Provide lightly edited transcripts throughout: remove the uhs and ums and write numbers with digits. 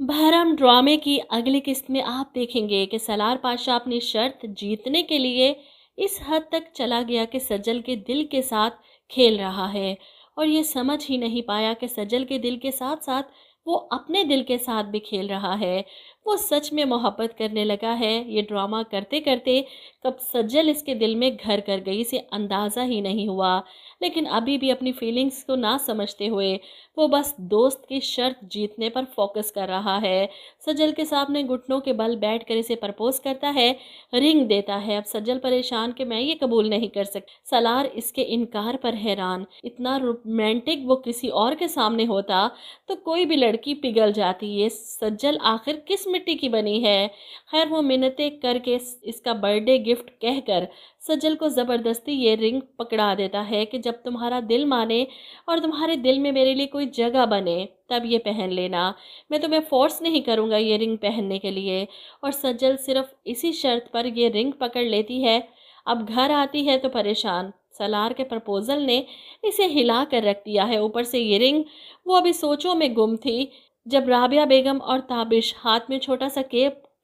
बहरम ड्रामे की अगली किस्त में आप देखेंगे कि सलार पाशा अपनी शर्त जीतने के लिए इस हद तक चला गया कि सज्जल के दिल के साथ खेल रहा है, और ये समझ ही नहीं पाया कि सज्जल के दिल के साथ साथ वो अपने दिल के साथ भी खेल रहा है। वो सच में मोहब्बत करने लगा है। ये ड्रामा करते करते कब सज्जल इसके दिल में घर कर गई इसे अंदाज़ा ही नहीं हुआ। लेकिन अभी भी अपनी फीलिंग्स को ना समझते हुए वो बस दोस्त की शर्त जीतने पर फोकस कर रहा है। सज्जल के सामने घुटनों के बल बैठकर इसे प्रपोज करता है, रिंग देता है। अब सज्जल परेशान कि मैं ये कबूल नहीं कर सकती। सलार इसके इनकार पर हैरान। इतना रोमांटिक वो किसी और के सामने होता तो कोई भी लड़की पिघल जाती। ये सज्जल आखिर किस मिट्टी की बनी है। खैर वो मिन्नतें करके इसका बर्थडे गिफ्ट कहकर सज्जल को ज़बरदस्ती ये रिंग पकड़ा देता है कि जब तुम्हारा दिल माने और तुम्हारे दिल में मेरे लिए कोई जगह बने तब ये पहन लेना। मैं तुम्हें फोर्स नहीं करूँगा ये रिंग पहनने के लिए। और सज्जल सिर्फ इसी शर्त पर ये रिंग पकड़ लेती है। अब घर आती है तो परेशान। सलार के प्रपोज़ल ने इसे हिला कर रख दिया है। ऊपर से ये रिंग वो अभी सोचों में गुम थी जब राबिया बेगम और ताबिश हाथ में छोटा सा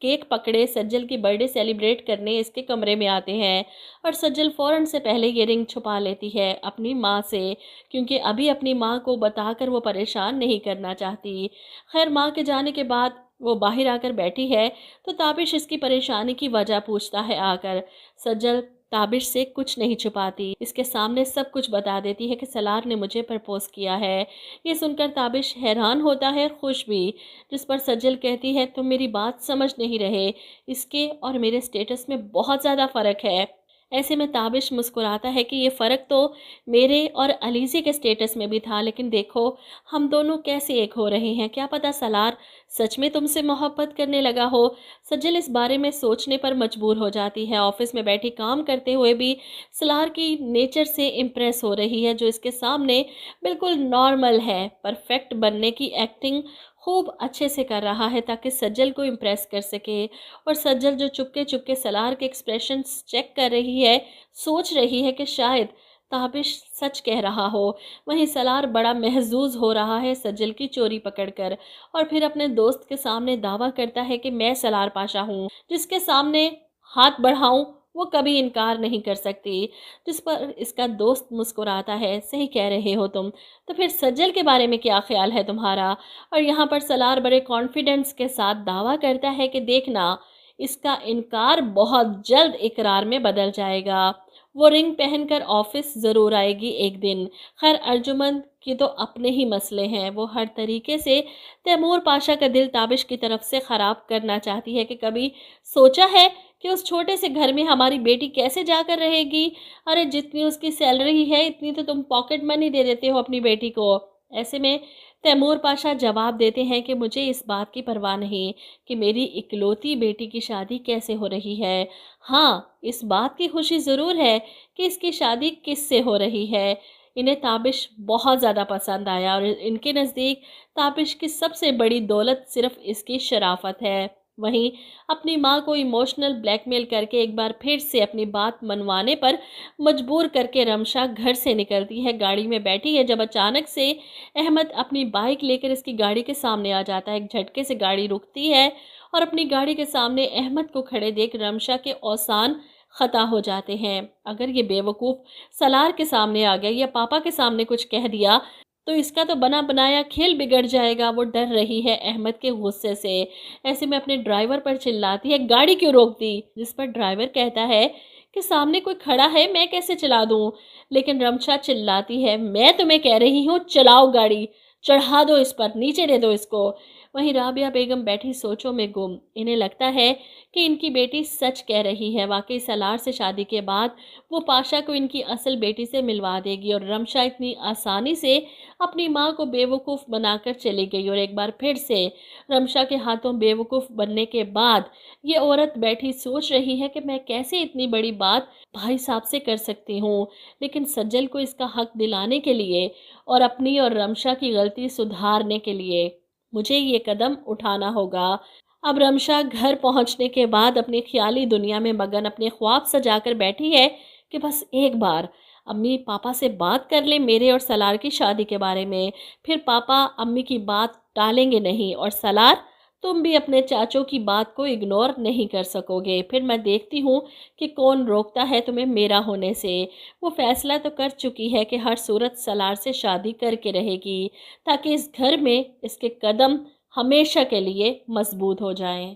केक पकड़े सज्जल की बर्थडे सेलिब्रेट करने इसके कमरे में आते हैं। और सज्जल फ़ौरन से पहले ये रिंग छुपा लेती है अपनी माँ से, क्योंकि अभी अपनी माँ को बताकर वो परेशान नहीं करना चाहती। खैर माँ के जाने के बाद वो बाहर आकर बैठी है तो ताबिश इसकी परेशानी की वजह पूछता है आकर। सज्जल ताबिश से कुछ नहीं छुपाती, इसके सामने सब कुछ बता देती है कि सलार ने मुझे प्रपोज किया है। ये सुनकर ताबिश हैरान होता है, खुश भी। जिस पर सज्जल कहती है तुम मेरी बात समझ नहीं रहे, इसके और मेरे स्टेटस में बहुत ज़्यादा फ़र्क है। ऐसे में ताबिश मुस्कुराता है कि ये फ़र्क तो मेरे और अलीज़े के स्टेटस में भी था, लेकिन देखो हम दोनों कैसे एक हो रहे हैं। क्या पता सलार सच में तुमसे मोहब्बत करने लगा हो। सज्जल इस बारे में सोचने पर मजबूर हो जाती है। ऑफिस में बैठी काम करते हुए भी सलार की नेचर से इम्प्रेस हो रही है, जो इसके सामने बिल्कुल नॉर्मल है। परफेक्ट बनने की एक्टिंग खूब अच्छे से कर रहा है ताकि सज्जल को इम्प्रेस कर सके। और सज्जल जो चुपके चुपके सलार के एक्सप्रेशंस चेक कर रही है, सोच रही है कि शायद ताबिश सच कह रहा हो। वहीं सलार बड़ा महजूज हो रहा है सज्जल की चोरी पकड़कर, और फिर अपने दोस्त के सामने दावा करता है कि मैं सलार पाशा हूँ, जिसके सामने हाथ बढ़ाऊं वो कभी इनकार नहीं कर सकती। जिस पर इसका दोस्त मुस्कुराता है, सही कह रहे हो तुम। तो फिर सज्जल के बारे में क्या ख्याल है तुम्हारा। और यहाँ पर सलार बड़े कॉन्फिडेंस के साथ दावा करता है कि देखना इसका इनकार बहुत जल्द इकरार में बदल जाएगा। वो रिंग पहनकर ऑफिस ज़रूर आएगी एक दिन। खैर अर्जुमंद के तो अपने ही मसले हैं। वो हर तरीके से तैमूर पाशा का दिल ताबिश की तरफ से ख़राब करना चाहती है कि कभी सोचा है कि उस छोटे से घर में हमारी बेटी कैसे जाकर रहेगी। अरे जितनी उसकी सैलरी है इतनी तो तुम पॉकेट मनी दे देते हो अपनी बेटी को। ऐसे में तैमूर पाशा जवाब देते हैं कि मुझे इस बात की परवाह नहीं कि मेरी इकलौती बेटी की शादी कैसे हो रही है। हाँ, इस बात की खुशी ज़रूर है कि इसकी शादी किससे हो रही है। इन्हें ताबिश बहुत ज़्यादा पसंद आया और इनके नज़दीक ताबिश की सबसे बड़ी दौलत सिर्फ इसकी शराफत है। वहीं अपनी माँ को इमोशनल ब्लैकमेल करके एक बार फिर से अपनी बात मनवाने पर मजबूर करके रमशा घर से निकलती है। गाड़ी में बैठी है जब अचानक से अहमद अपनी बाइक लेकर इसकी गाड़ी के सामने आ जाता है। एक झटके से गाड़ी रुकती है और अपनी गाड़ी के सामने अहमद को खड़े देख रमशा के औसान खता हो जाते हैं। अगर ये बेवकूफ़ सलार के सामने आ गया या पापा के सामने कुछ कह दिया तो इसका तो बना बनाया खेल बिगड़ जाएगा। वो डर रही है अहमद के गुस्से से। ऐसे में अपने ड्राइवर पर चिल्लाती है, गाड़ी क्यों रोक दी। जिस पर ड्राइवर कहता है कि सामने कोई खड़ा है, मैं कैसे चला दूं। लेकिन रमशा चिल्लाती है, मैं तुम्हें कह रही हूँ चलाओ गाड़ी, चढ़ा दो इस पर, नीचे दे दो इसको। वहीं राबिया बेगम बैठी सोचों में गुम। इन्हें लगता है कि इनकी बेटी सच कह रही है। वाकई सलार से शादी के बाद वो पाशा को इनकी असल बेटी से मिलवा देगी। और रमशा इतनी आसानी से अपनी माँ को बेवकूफ़ बनाकर चली गई। और एक बार फिर से रमशा के हाथों बेवकूफ़ बनने के बाद ये औरत बैठी सोच रही है कि मैं कैसे इतनी बड़ी बात भाई साहब से कर सकती हूँ। लेकिन सज्जल को इसका हक दिलाने के लिए और अपनी और रमशा की गलती सुधारने के लिए मुझे ये कदम उठाना होगा। अब रमशा घर पहुंचने के बाद अपनी ख्याली दुनिया में मगन अपने ख्वाब सजाकर बैठी है कि बस एक बार अम्मी पापा से बात कर ले मेरे और सलार की शादी के बारे में। फिर पापा अम्मी की बात टालेंगे नहीं और सलार تم بھی اپنے چاچوں کی بات کو اگنور نہیں کر سکو گے۔ پھر میں دیکھتی ہوں کہ کون روکتا ہے تمہیں میرا ہونے سے۔ وہ فیصلہ تو کر چکی ہے کہ ہر صورت سالار سے شادی کر کے رہے گی، تاکہ اس گھر میں اس کے قدم ہمیشہ کے لیے مضبوط ہو جائیں۔